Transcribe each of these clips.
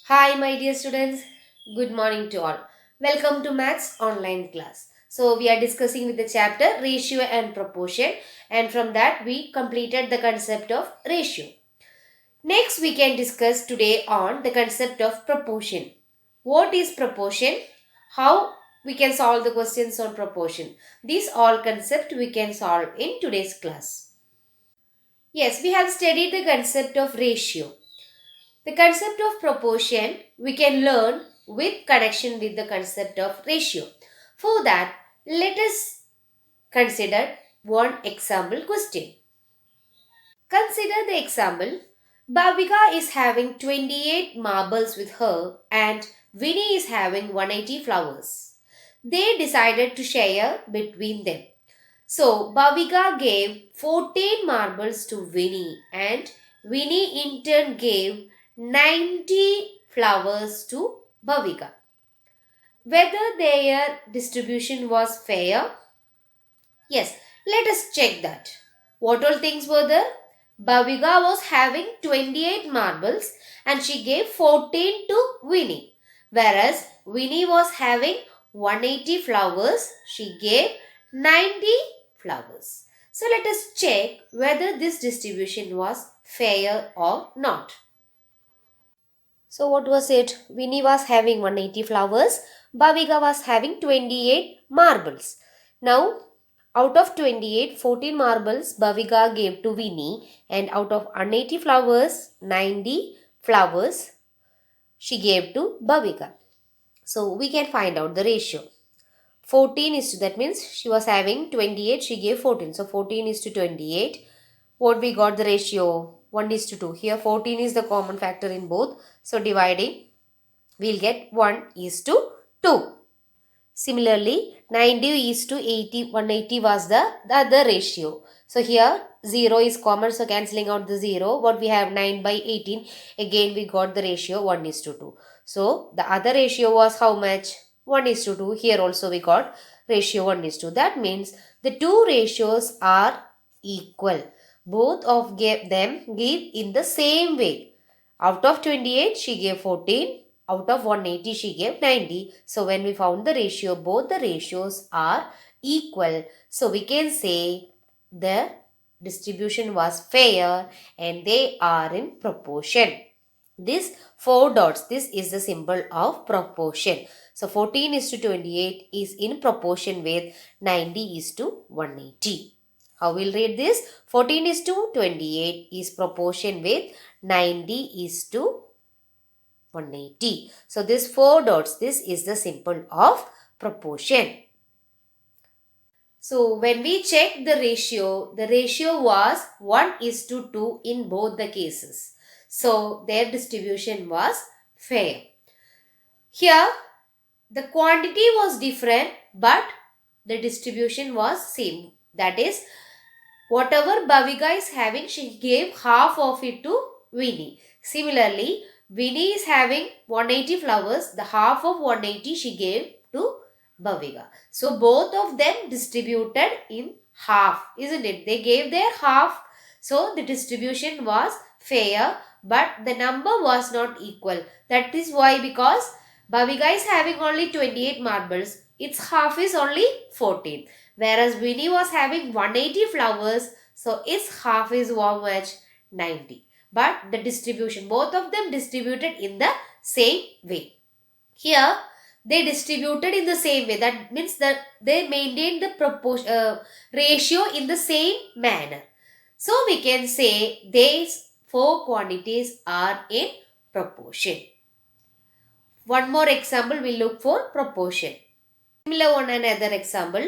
Hi, my dear students. Good morning to all. Welcome to Maths online class. So, we are discussing with the chapter ratio and proportion, and from that, we completed the concept of ratio. Next, we can discuss today on the concept of proportion. What is proportion? How we can solve the questions on proportion. These all concept we can solve in today's class. Yes, we have studied the concept of ratio. The concept of proportion we can learn with connection with the concept of ratio. For that, let us consider one example question. Consider the example. Bhavika is having 28 marbles with her and Winnie is having 180 flowers. They decided to share between them. So, Bhavika gave 14 marbles to Winnie and Winnie in turn gave 90 flowers to Bhavika. Whether their distribution was fair? Yes, let us check that. What all things were there? Bhavika was having 28 marbles and she gave 14 to Winnie. Whereas Winnie was having 180 flowers, she gave 90 flowers. So let us check whether this distribution was fair or not. So what was it? Winnie was having 180 flowers, Bhavika was having 28 marbles. Now out of 28, 14 marbles Bhavika gave to Winnie and out of 180 flowers, 90 flowers she gave to Bhavika. So we can find out the ratio. 14 is to, that means she was having 28, she gave 14. So 14 is to 28. What we got the ratio? 1 is to 2. Here 14 is the common factor in both. So dividing, we'll get 1 is to 2. Similarly, 90 is to 80, 180 was the other ratio. So here 0 is common, so cancelling out the 0. What we have 9 by 18. Again we got the ratio 1 is to 2. So the other ratio was how much? 1 is to 2. Here also we got ratio 1 is to. That means the two ratios are equal. Both of them give in the same way. Out of 28 she gave 14. Out of 180 she gave 90. So when we found the ratio, both the ratios are equal. So we can say the distribution was fair and they are in proportion. This 4 dots, this is the symbol of proportion. So 14 is to 28 is in proportion with 90 is to 180. How we'll read this? 14 is to 28 is proportion with 90 is to 180. So this 4 dots, this is the symbol of proportion. So when we check the ratio was 1 is to 2 in both the cases. So their distribution was fair. Here the quantity was different but the distribution was same. That is, whatever Bhavika is having, she gave half of it to Winnie. Similarly, Winnie is having 180 flowers. The half of 180 she gave to Bhavika. So both of them distributed in half, isn't it? They gave their half. So the distribution was fair, but the number was not equal. That is why, because Bhavika is having only 28 marbles, its half is only 14. Whereas Winnie was having 180 flowers, so its half is how much? 90. But the distribution, both of them distributed in the same way. Here, they distributed in the same way. That means that they maintained the ratio in the same manner. So, we can say these four quantities are in proportion. One more example, we look for proportion. Similar one, another example.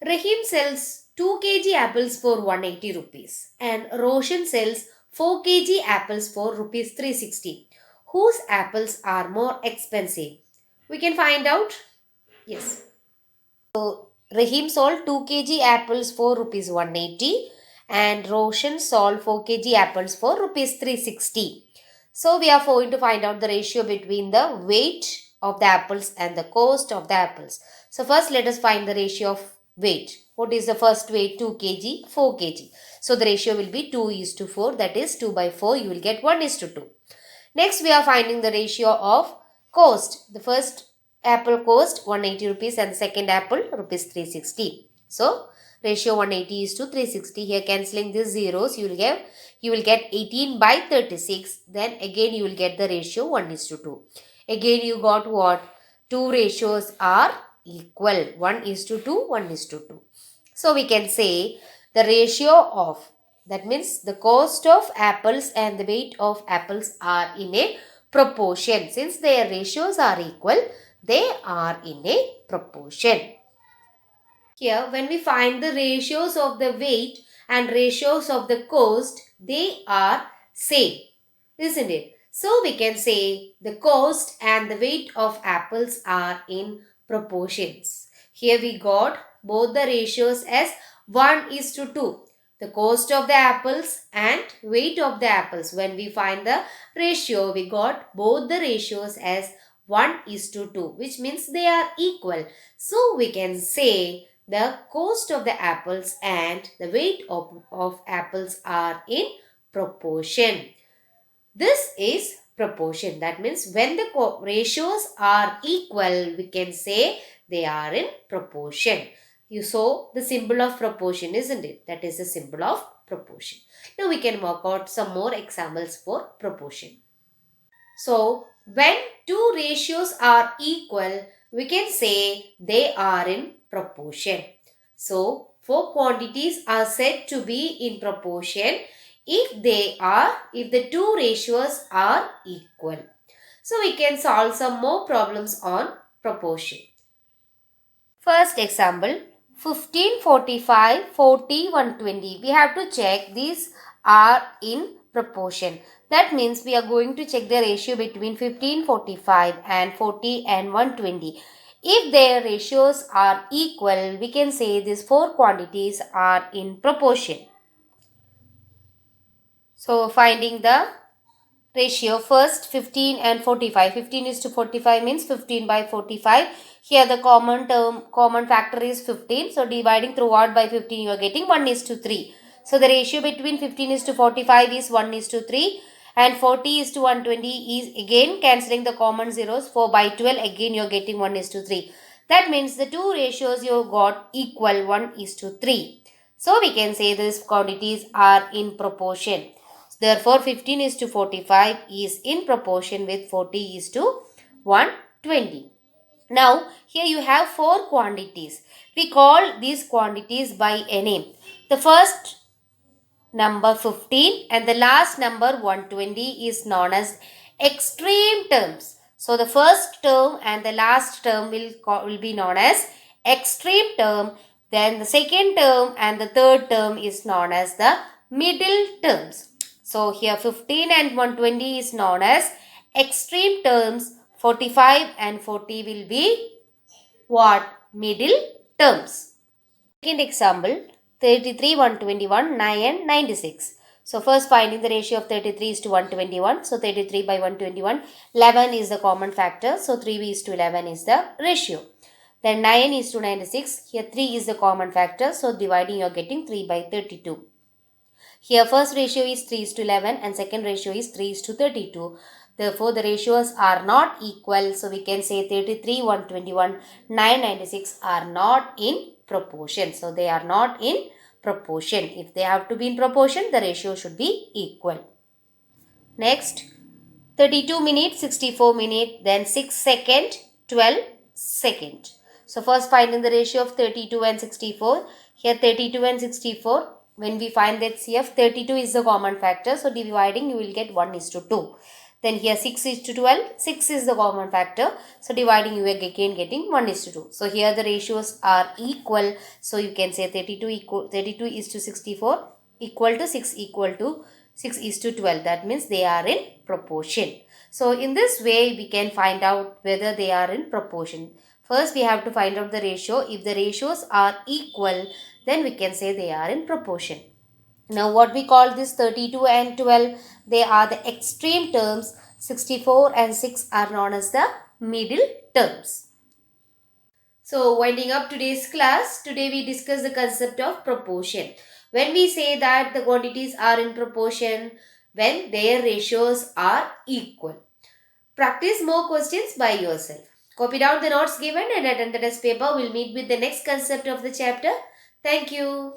Rahim sells 2 kg apples for 180 rupees and Roshan sells 4 kg apples for rupees 360. Whose apples are more expensive? We can find out. Yes. So Rahim sold 2 kg apples for rupees 180 and Roshan sold 4 kg apples for rupees 360. So we are going to find out the ratio between the weight of the apples and the cost of the apples. So first let us find the ratio of weight. What is the first weight? 2 kg, 4 kg. So the ratio will be 2 is to 4, that is 2 by 4 you will get 1 is to 2. Next, we are finding the ratio of cost. The first apple cost 180 rupees and the second apple rupees 360. So, ratio 180 is to 360. Here cancelling these zeros, you will get 18 by 36. Then again you will get the ratio 1 is to 2. Again you got what? Two ratios are equal. 1 is to 2, 1 is to 2. So, we can say the ratio of, that means the cost of apples and the weight of apples are in a proportion. Since their ratios are equal, they are in a proportion. Here, when we find the ratios of the weight and ratios of the cost, they are same, isn't it? So, we can say the cost and the weight of apples are in proportions. Here we got both the ratios as 1 is to 2. The cost of the apples and weight of the apples. When we find the ratio, we got both the ratios as 1 is to 2, which means they are equal. So, we can say the cost of the apples and the weight of apples are in proportion. This is proportion. That means when the ratios are equal, we can say they are in proportion. You saw the symbol of proportion, isn't it? That is the symbol of proportion. Now we can work out some more examples for proportion. So, when two ratios are equal, we can say they are in proportion. So, four quantities are said to be in proportion if the two ratios are equal. So, we can solve some more problems on proportion. First example, 15, 45, 40, 120. We have to check these are in proportion. That means we are going to check the ratio between 15, 45 and 40 and 120. If their ratios are equal, we can say these four quantities are in proportion. So, finding the ratio, first 15 and 45. 15 is to 45 means 15 by 45. Here the common factor is 15. So, dividing throughout by 15, you are getting 1 is to 3. So, the ratio between 15 is to 45 is 1 is to 3. And 40 is to 120 is again cancelling the common zeros. 4 by 12, again you are getting 1 is to 3. That means the two ratios you got equal 1 is to 3. So, we can say these quantities are in proportion. Therefore, 15 is to 45 is in proportion with 40 is to 120. Now, here you have four quantities. We call these quantities by a name. The first number 15 and the last number 120 is known as extreme terms. So, the first term and the last term will be known as extreme term. Then the second term and the third term is known as the middle terms. So, here 15 and 120 is known as extreme terms. 45 and 40 will be what? Middle terms. Second example, 33, 121, 9 and 96. So, first finding the ratio of 33 is to 121. So, 33 by 121, 11 is the common factor. So, 3 is to 11 is the ratio. Then 9 is to 96. Here 3 is the common factor. So, dividing you are getting 3 by 32. Here first ratio is 3 is to 11 and second ratio is 3 is to 32. Therefore, the ratios are not equal. So, we can say 33, 121, 996 are not in proportion. So, they are not in proportion. If they have to be in proportion, the ratio should be equal. Next, 32 minutes, 64 minutes, then 6 second, 12 second. So, first finding the ratio of 32 and 64. Here 32 and 64. When we find that CF, 32 is the common factor. So, dividing you will get 1 is to 2. Then here 6 is to 12. 6 is the common factor. So, dividing you are again getting 1 is to 2. So, here the ratios are equal. So, you can say 32 is to 64 equal to 6 is to 12. That means they are in proportion. So, in this way we can find out whether they are in proportion. First we have to find out the ratio. If the ratios are equal, then we can say they are in proportion. Now what we call this 32 and 12, they are the extreme terms. 64 and 6 are known as the middle terms. So winding up today's class, today we discuss the concept of proportion. When we say that the quantities are in proportion, when their ratios are equal. Practice more questions by yourself. Copy down the notes given and attend the test paper. We'll meet with the next concept of the chapter. Thank you.